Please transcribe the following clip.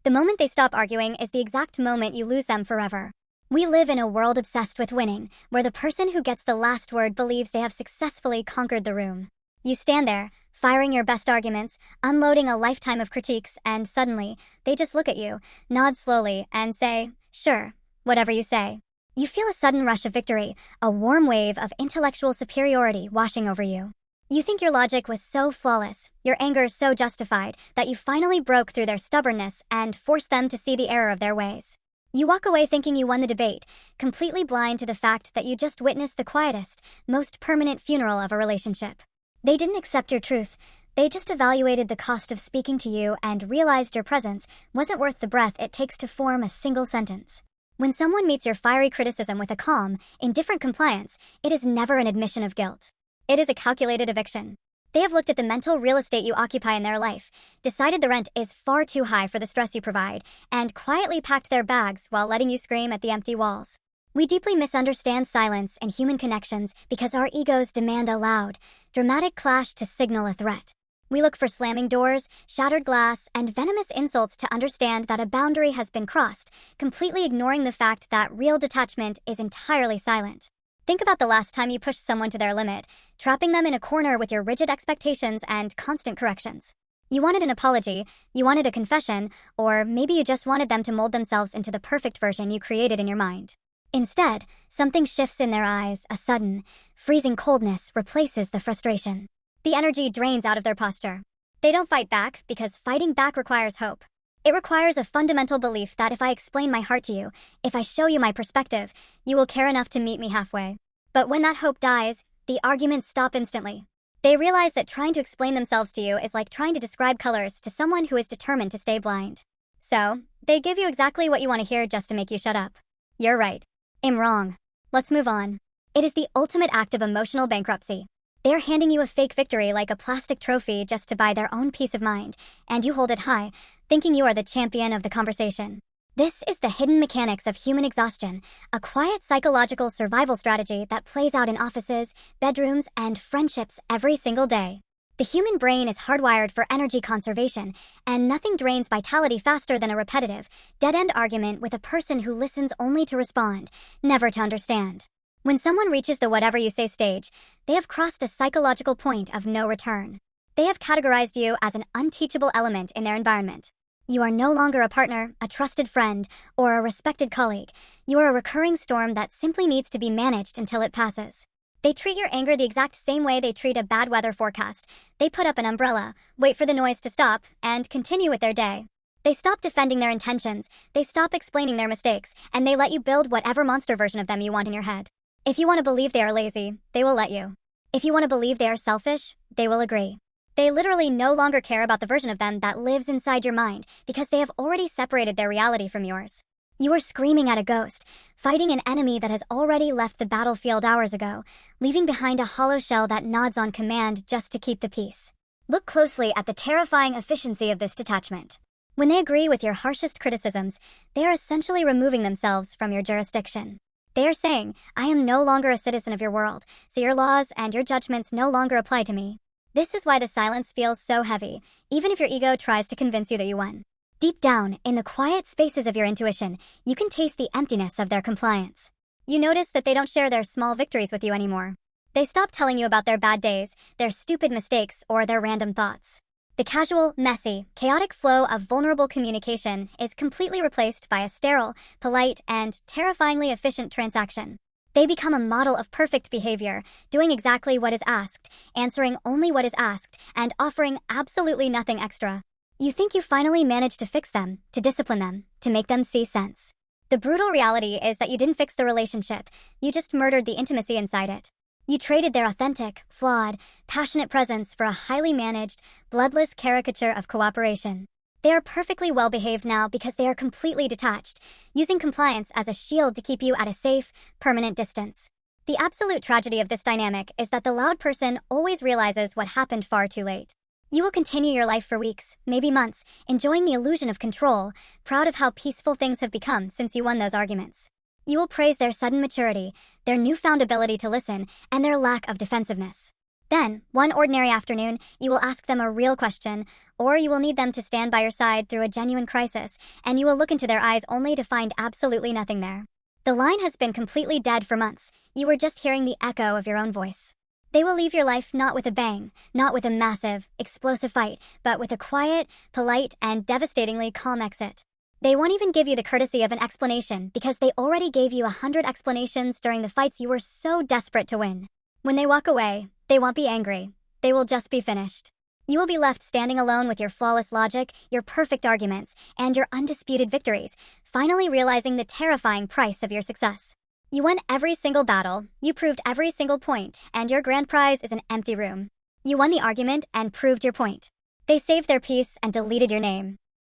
The moment they stop arguing is the exact moment you lose them forever. We live in a world obsessed with winning, where the person who gets the last word believes they have successfully conquered the room. You stand there, firing your best arguments, unloading a lifetime of critiques, and suddenly, they just look at you, nod slowly, and say, "Sure, whatever you say." You feel a sudden rush of victory, a warm wave of intellectual superiority washing over you. You think your logic was so flawless, your anger so justified, that you finally broke through their stubbornness and forced them to see the error of their ways. You walk away thinking you won the debate, completely blind to the fact that you just witnessed the quietest, most permanent funeral of a relationship. They didn't accept your truth. They just evaluated the cost of speaking to you and realized your presence wasn't worth the breath it takes to form a single sentence. When someone meets your fiery criticism with a calm, indifferent compliance, it is never an admission of guilt. It is a calculated eviction. They have looked at the mental real estate you occupy in their life, decided the rent is far too high for the stress you provide, and quietly packed their bags while letting you scream at the empty walls. We deeply misunderstand silence and human connections because our egos demand a loud, dramatic clash to signal a threat. We look for slamming doors, shattered glass, and venomous insults to understand that a boundary has been crossed, completely ignoring the fact that real detachment is entirely silent. Think about the last time you pushed someone to their limit, trapping them in a corner with your rigid expectations and constant corrections. You wanted an apology, you wanted a confession, or maybe you just wanted them to mold themselves into the perfect version you created in your mind. Instead, something shifts in their eyes, a sudden, freezing coldness replaces the frustration. The energy drains out of their posture. They don't fight back because fighting back requires hope. It requires a fundamental belief that if I explain my heart to you, if I show you my perspective, you will care enough to meet me halfway. But when that hope dies, the arguments stop instantly. They realize that trying to explain themselves to you is like trying to describe colors to someone who is determined to stay blind. So, they give you exactly what you want to hear just to make you shut up. You're right. I'm wrong. Let's move on. It is the ultimate act of emotional bankruptcy. They're handing you a fake victory like a plastic trophy just to buy their own peace of mind, and you hold it high, thinking you are the champion of the conversation. This is the hidden mechanics of human exhaustion, a quiet psychological survival strategy that plays out in offices, bedrooms, and friendships every single day. The human brain is hardwired for energy conservation, and nothing drains vitality faster than a repetitive, dead-end argument with a person who listens only to respond, never to understand. When someone reaches the whatever you say stage, they have crossed a psychological point of no return. They have categorized you as an unteachable element in their environment. You are no longer a partner, a trusted friend, or a respected colleague. You are a recurring storm that simply needs to be managed until it passes. They treat your anger the exact same way they treat a bad weather forecast. They put up an umbrella, wait for the noise to stop, and continue with their day. They stop defending their intentions, they stop explaining their mistakes, and they let you build whatever monster version of them you want in your head. If you want to believe they are lazy, they will let you. If you want to believe they are selfish, they will agree. They literally no longer care about the version of them that lives inside your mind because they have already separated their reality from yours. You are screaming at a ghost, fighting an enemy that has already left the battlefield hours ago, leaving behind a hollow shell that nods on command just to keep the peace. Look closely at the terrifying efficiency of this detachment. When they agree with your harshest criticisms, they are essentially removing themselves from your jurisdiction. They are saying, I am no longer a citizen of your world, so your laws and your judgments no longer apply to me. This is why the silence feels so heavy, even if your ego tries to convince you that you won. Deep down, in the quiet spaces of your intuition, you can taste the emptiness of their compliance. You notice that they don't share their small victories with you anymore. They stop telling you about their bad days, their stupid mistakes, or their random thoughts. The casual, messy, chaotic flow of vulnerable communication is completely replaced by a sterile, polite, and terrifyingly efficient transaction. They become a model of perfect behavior, doing exactly what is asked, answering only what is asked, and offering absolutely nothing extra. You think you finally managed to fix them, to discipline them, to make them see sense. The brutal reality is that you didn't fix the relationship, you just murdered the intimacy inside it. You traded their authentic, flawed, passionate presence for a highly managed, bloodless caricature of cooperation. They are perfectly well-behaved now because they are completely detached, using compliance as a shield to keep you at a safe, permanent distance. The absolute tragedy of this dynamic is that the loud person always realizes what happened far too late. You will continue your life for weeks, maybe months, enjoying the illusion of control, proud of how peaceful things have become since you won those arguments. You will praise their sudden maturity, their newfound ability to listen, and their lack of defensiveness. Then, one ordinary afternoon, you will ask them a real question, or you will need them to stand by your side through a genuine crisis, and you will look into their eyes only to find absolutely nothing there. The line has been completely dead for months. You were just hearing the echo of your own voice. They will leave your life not with a bang, not with a massive, explosive fight, but with a quiet, polite, and devastatingly calm exit. They won't even give you the courtesy of an explanation because they already gave you 100 explanations during the fights you were so desperate to win. When they walk away, they won't be angry. They will just be finished. You will be left standing alone with your flawless logic, your perfect arguments, and your undisputed victories, finally realizing the terrifying price of your success. You won every single battle, you proved every single point, and your grand prize is an empty room. You won the argument and proved your point. They saved their peace and deleted your name.